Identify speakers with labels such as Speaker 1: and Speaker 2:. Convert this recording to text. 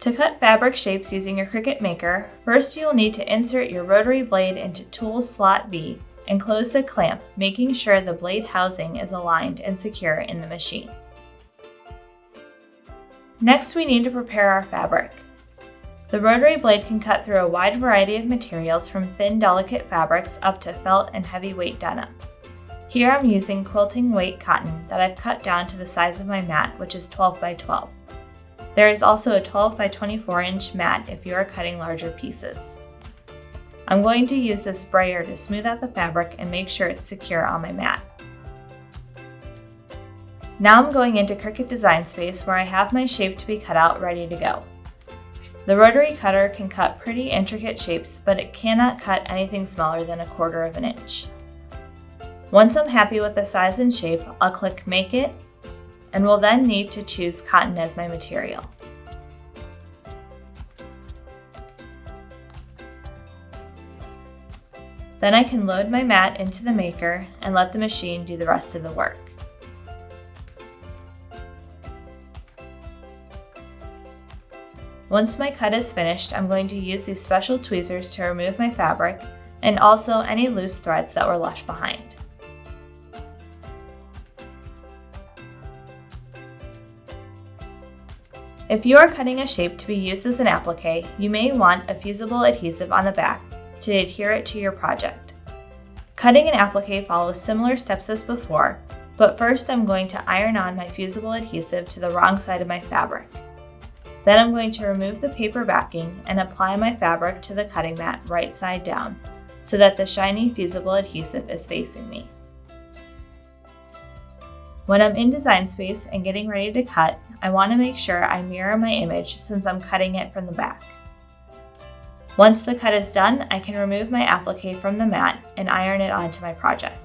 Speaker 1: To cut fabric shapes using your Cricut Maker, first you will need to insert your rotary blade into tool slot B and close the clamp, making sure the blade housing is aligned and secure in the machine. Next, we need to prepare our fabric. The rotary blade can cut through a wide variety of materials from thin, delicate fabrics up to felt and heavyweight denim. Here I'm using quilting weight cotton that I've cut down to the size of my mat, which is 12 by 12. There is also a 12 by 24 inch mat if you are cutting larger pieces. I'm going to use this brayer to smooth out the fabric and make sure it's secure on my mat. Now I'm going into Cricut Design Space where I have my shape to be cut out ready to go. The rotary cutter can cut pretty intricate shapes, but it cannot cut anything smaller than 1/4 of an inch. Once I'm happy with the size and shape, I'll click Make It, and will then need to choose cotton as my material. Then I can load my mat into the maker and let the machine do the rest of the work. Once my cut is finished, I'm going to use these special tweezers to remove my fabric and also any loose threads that were left behind. If you are cutting a shape to be used as an applique, you may want a fusible adhesive on the back to adhere it to your project. Cutting an applique follows similar steps as before, but first I'm going to iron on my fusible adhesive to the wrong side of my fabric. Then I'm going to remove the paper backing and apply my fabric to the cutting mat right side down so that the shiny fusible adhesive is facing me. When I'm in Design Space and getting ready to cut, I want to make sure I mirror my image since I'm cutting it from the back. Once the cut is done, I can remove my applique from the mat and iron it onto my project.